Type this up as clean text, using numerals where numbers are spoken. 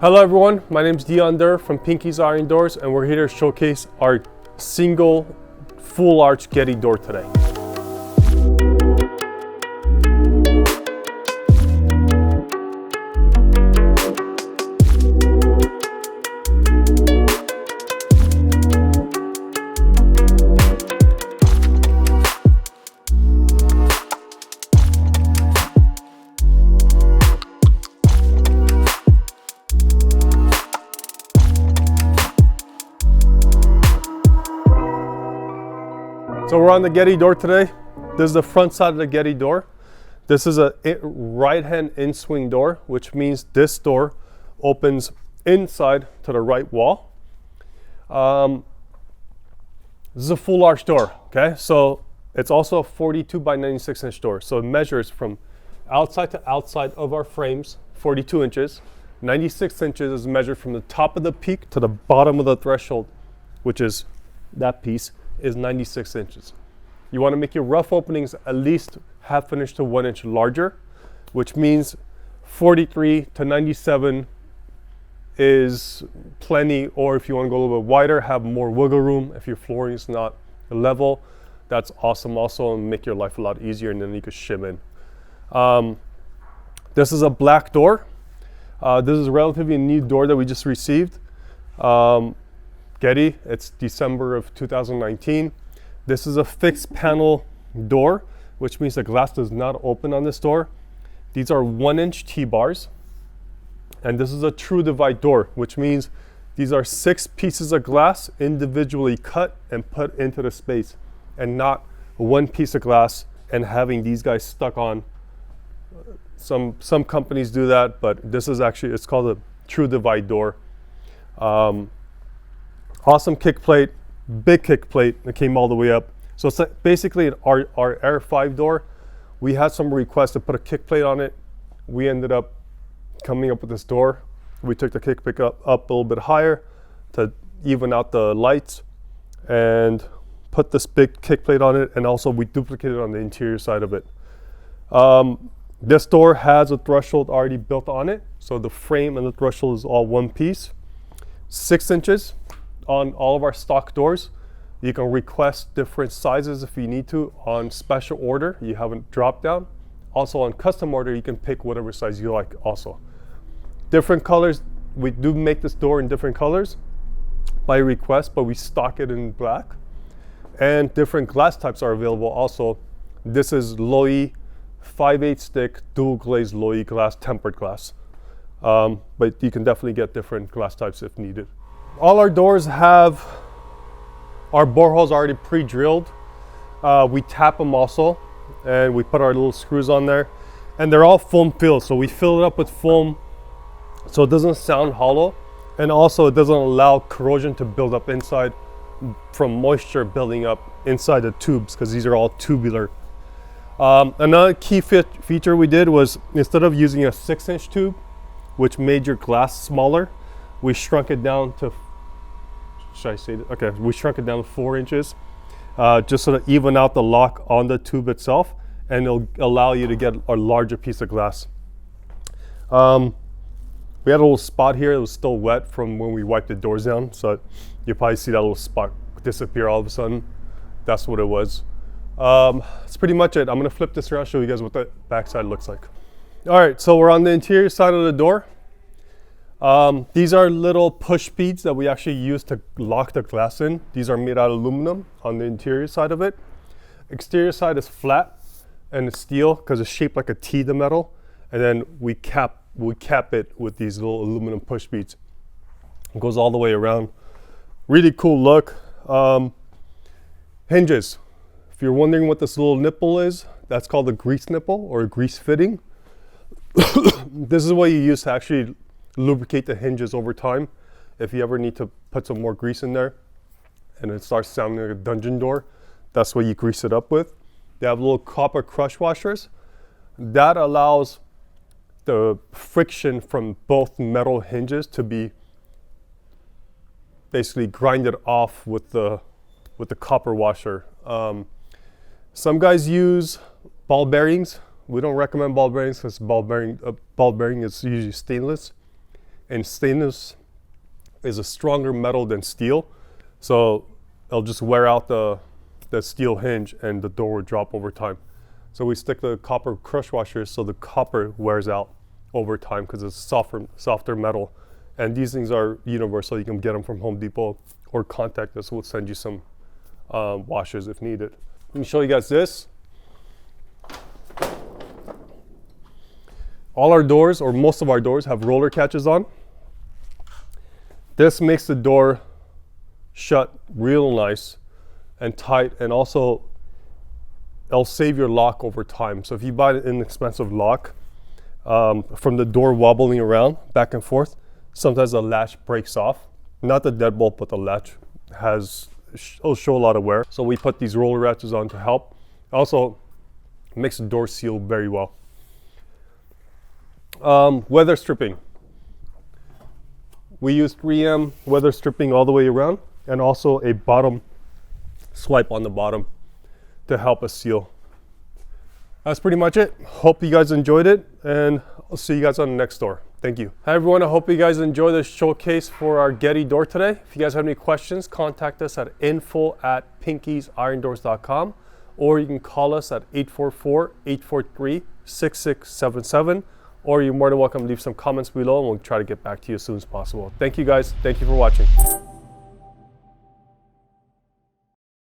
Hello everyone, my name is Dion Durr from Pinky's Iron Doors, and we're here to showcase our single full arch Getty door today. So we're on the Getty door today. This is the front side of the Getty door. This is a right-hand in-swing door, which means this door opens inside to the right wall. This is a full arch door, okay? So it's also a 42 by 96 inch door. So it measures from outside to outside of our frames, 42 inches. 96 inches is measured from the top of the peak to the bottom of the threshold, which is that piece. Is 96 inches. You want to make your rough openings at least half an inch to 1 inch larger, which means 43 to 97 is plenty, or if you want to go a little bit wider, have more wiggle room. If your flooring is not level, that's awesome also, and make your life a lot easier, and then you can shim in. This is a black door. This is a relatively new door that we just received. Getty, it's December of 2019. This is a fixed panel door, which means the glass does not open on this door. These are 1 inch T-bars. And this is a true divide door, which means these are 6 pieces of glass individually cut and put into the space, and not one piece of glass and having these guys stuck on. Some companies do that, but this is actually, it's called a true divide door. Awesome kick plate, big kick plate that came all the way up. So it's basically our Air 5 door. We had some requests to put a kick plate on it. We ended up coming up with this door. We took the kick plate up a little bit higher to even out the lights and put this big kick plate on it, and also we duplicated on the interior side of it. This door has a threshold already built on it, so the frame and the threshold is all one piece. 6 inches. On all of our stock doors. You can request different sizes if you need to. On special order, you have a drop down. Also on custom order, you can pick whatever size you like also. Different colors, we do make this door in different colors by request, but we stock it in black. And different glass types are available also. This is Loy 5/8 stick dual glazed Loy glass, tempered glass. But you can definitely get different glass types if needed. All our doors have our boreholes already pre-drilled. We tap them also, and we put our little screws on there, and they're all foam filled. So we fill it up with foam so it doesn't sound hollow, and also it doesn't allow corrosion to build up inside from moisture building up inside the tubes, because these are all tubular. Another key feature we did was, instead of using a 6 inch tube, which made your glass smaller, we shrunk it down to, should I say that? Okay, we shrunk it down to 4 inches, just so to even out the lock on the tube itself, and it'll allow you to get a larger piece of glass. We had a little spot here. It was still wet from when we wiped the doors down, so you'll probably see that little spot disappear all of a sudden. That's what it was. That's pretty much it. I'm gonna flip this around, show you guys what the backside looks like. All right, so we're on the interior side of the door. These are little push beads that we actually use to lock the glass in. These are made out of aluminum on the interior side of it. Exterior side is flat and it's steel because it's shaped like a T, the metal. And then we cap it with these little aluminum push beads. It goes all the way around. Really cool look. Hinges. If you're wondering what this little nipple is, that's called a grease nipple or a grease fitting. This is what you use to actually lubricate the hinges over time if you ever need to put some more grease in there and it starts sounding like a dungeon door. That's what you grease it up with. They have little copper crush washers that allows the friction from both metal hinges to be basically grinded off with the copper washer. Some guys use ball bearings. We don't recommend ball bearings because ball bearing is usually stainless. and stainless is a stronger metal than steel, so it'll just wear out the steel hinge and the door will drop over time. So we stick the copper crush washers so the copper wears out over time because it's softer metal. And these things are universal. You can get them from Home Depot or contact us. We'll send you some washers if needed. Let me show you guys this. All our doors, or most of our doors, have roller catches on. This makes the door shut real nice and tight, and also it'll save your lock over time. So if you buy an inexpensive lock, from the door wobbling around back and forth, sometimes the latch breaks off. Not the deadbolt, but the latch it'll show a lot of wear. So we put these roller ratchets on to help. Also makes the door seal very well. Weather stripping. We use 3M weather stripping all the way around, and also a bottom swipe on the bottom to help us seal. That's pretty much it. Hope you guys enjoyed it, and I'll see you guys on the next door. Thank you. Hi everyone, I hope you guys enjoy the showcase for our Getty door today. If you guys have any questions, contact us at info@pinkiesirondoors.com, or you can call us at 844-843-6677, or you're more than welcome to leave some comments below and we'll try to get back to you as soon as possible. Thank you guys. Thank you for watching.